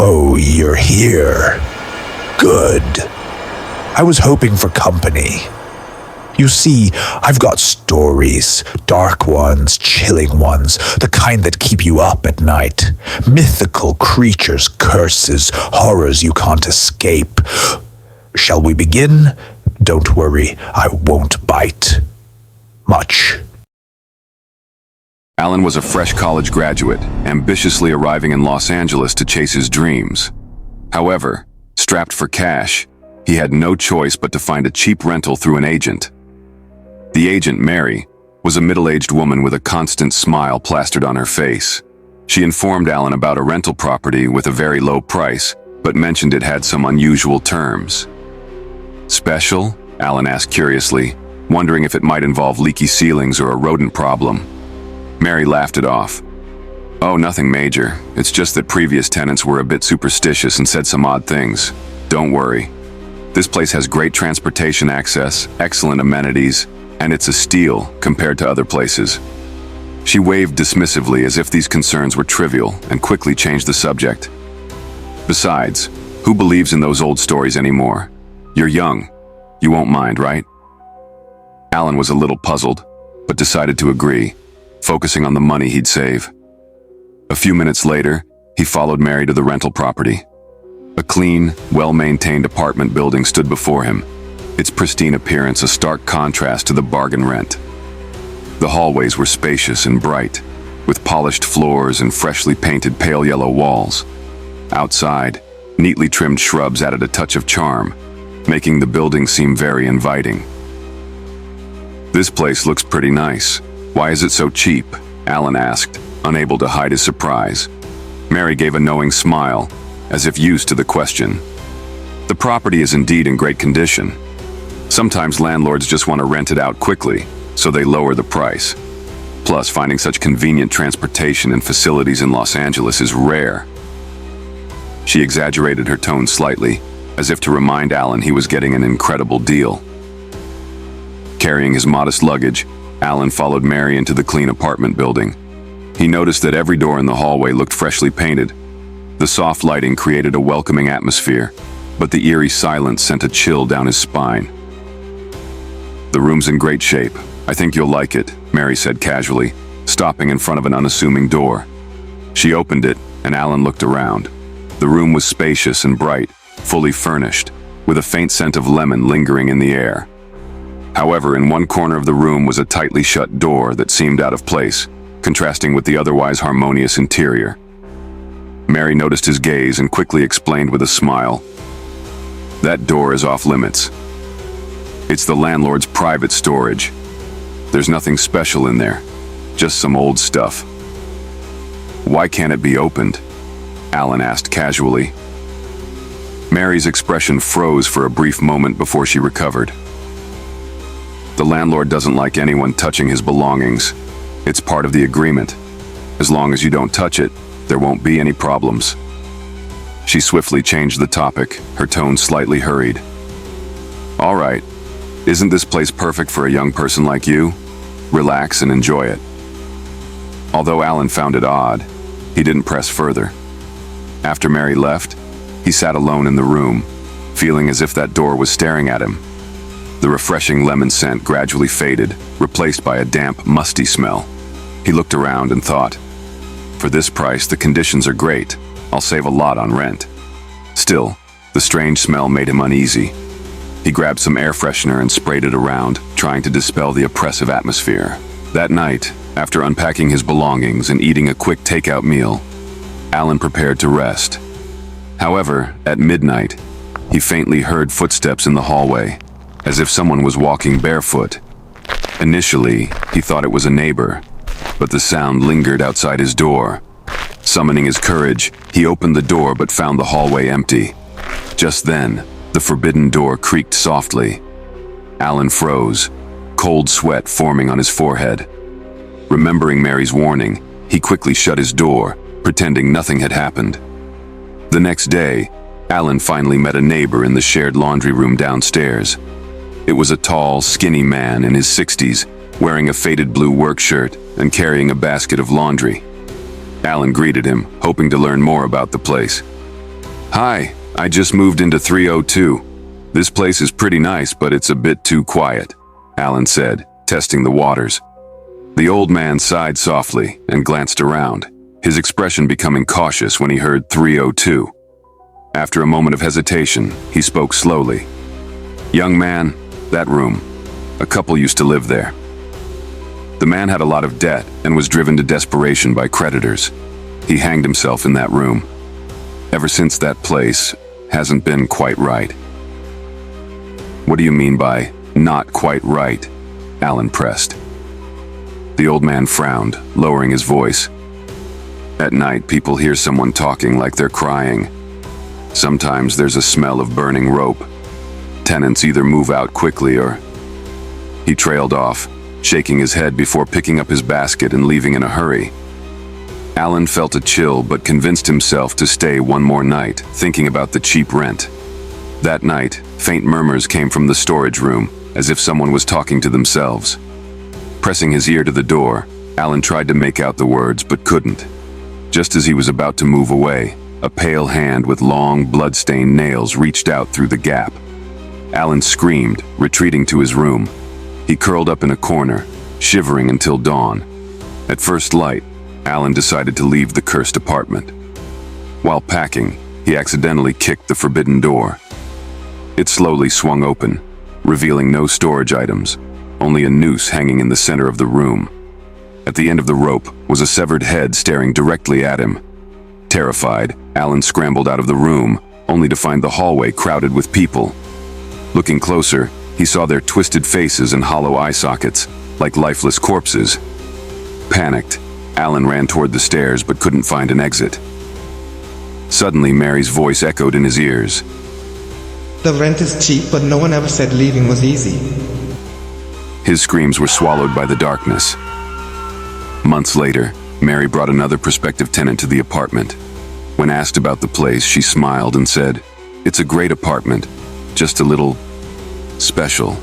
Oh, you're here. Good. I was hoping for company. You see, I've got stories, dark ones, chilling ones, the kind that keep you up at night. Mythical creatures, curses, horrors you can't escape. Shall we begin? Don't worry, I won't bite. Much. Alan was a fresh college graduate, ambitiously arriving in Los Angeles to chase his dreams. However, strapped for cash, he had no choice but to find a cheap rental through an agent. The agent, Mary, was a middle-aged woman with a constant smile plastered on her face. She informed Alan about a rental property with a very low price, but mentioned it had some unusual terms. Special? Alan asked curiously, wondering if it might involve leaky ceilings or a rodent problem. Mary laughed it off. Oh, nothing major. It's just that previous tenants were a bit superstitious and said some odd things. Don't worry. This place has great transportation access, excellent amenities, and it's a steal compared to other places. She waved dismissively as if these concerns were trivial and quickly changed the subject. Besides, who believes in those old stories anymore? You're young. You won't mind, right? Alan was a little puzzled, but decided to agree, focusing on the money he'd save. A few minutes later, he followed Mary to the rental property. A clean, well-maintained apartment building stood before him, its pristine appearance a stark contrast to the bargain rent. The hallways were spacious and bright, with polished floors and freshly painted pale yellow walls. Outside, neatly trimmed shrubs added a touch of charm, making the building seem very inviting. This place looks pretty nice. Why is it so cheap? Alan asked, unable to hide his surprise. Mary gave a knowing smile, as if used to the question. The property is indeed in great condition. Sometimes landlords just want to rent it out quickly, so they lower the price. Plus, finding such convenient transportation and facilities in Los Angeles is rare. She exaggerated her tone slightly, as if to remind Alan he was getting an incredible deal. Carrying his modest luggage, Alan followed Mary into the clean apartment building. He noticed that every door in the hallway looked freshly painted. The soft lighting created a welcoming atmosphere, but the eerie silence sent a chill down his spine. The room's in great shape. I think you'll like it, Mary said casually, stopping in front of an unassuming door. She opened it, and Alan looked around. The room was spacious and bright, fully furnished, with a faint scent of lemon lingering in the air. However, in one corner of the room was a tightly shut door that seemed out of place, contrasting with the otherwise harmonious interior. Mary noticed his gaze and quickly explained with a smile, "That door is off limits. It's the landlord's private storage. There's nothing special in there, just some old stuff." "Why can't it be opened?" Alan asked casually. Mary's expression froze for a brief moment before she recovered. "The landlord doesn't like anyone touching his belongings. It's part of the agreement. As long as you don't touch it, there won't be any problems." She swiftly changed the topic, her tone slightly hurried. "All right. Isn't this place perfect for a young person like you? Relax and enjoy it." Although Alan found it odd, he didn't press further. After Mary left, he sat alone in the room, feeling as if that door was staring at him. The refreshing lemon scent gradually faded, replaced by a damp, musty smell. He looked around and thought, "For this price, the conditions are great. I'll save a lot on rent." Still, the strange smell made him uneasy. He grabbed some air freshener and sprayed it around, trying to dispel the oppressive atmosphere. That night, after unpacking his belongings and eating a quick takeout meal, Alan prepared to rest. However, at midnight, he faintly heard footsteps in the hallway, as if someone was walking barefoot. Initially, he thought it was a neighbor, but the sound lingered outside his door. Summoning his courage, he opened the door but found the hallway empty. Just then, the forbidden door creaked softly. Alan froze, cold sweat forming on his forehead. Remembering Mary's warning, he quickly shut his door, pretending nothing had happened. The next day, Alan finally met a neighbor in the shared laundry room downstairs. It was a tall, skinny man in his 60s, wearing a faded blue work shirt and carrying a basket of laundry. Alan greeted him, hoping to learn more about the place. "Hi, I just moved into 302. This place is pretty nice, but it's a bit too quiet," Alan said, testing the waters. The old man sighed softly and glanced around, his expression becoming cautious when he heard 302. After a moment of hesitation, he spoke slowly. "Young man, that room. A couple used to live there." The man had a lot of debt and was driven to desperation by creditors. He hanged himself in that room. Ever since, that place hasn't been quite right. "What do you mean by not quite right?" Alan pressed. The old man frowned, lowering his voice. "At night, people hear someone talking like they're crying. Sometimes there's a smell of burning rope. Tenants either move out quickly or..." He trailed off, shaking his head before picking up his basket and leaving in a hurry. Alan felt a chill but convinced himself to stay one more night, thinking about the cheap rent. That night, faint murmurs came from the storage room, as if someone was talking to themselves. Pressing his ear to the door, Alan tried to make out the words but couldn't. Just as he was about to move away, a pale hand with long, blood-stained nails reached out through the gap. Alan screamed, retreating to his room. He curled up in a corner, shivering until dawn. At first light, Alan decided to leave the cursed apartment. While packing, he accidentally kicked the forbidden door. It slowly swung open, revealing no storage items, only a noose hanging in the center of the room. At the end of the rope was a severed head staring directly at him. Terrified, Alan scrambled out of the room, only to find the hallway crowded with people. Looking closer, he saw their twisted faces and hollow eye sockets, like lifeless corpses. Panicked, Alan ran toward the stairs but couldn't find an exit. Suddenly, Mary's voice echoed in his ears. "The rent is cheap, but no one ever said leaving was easy." His screams were swallowed by the darkness. Months later, Mary brought another prospective tenant to the apartment. When asked about the place, she smiled and said, "It's a great apartment, just a little special."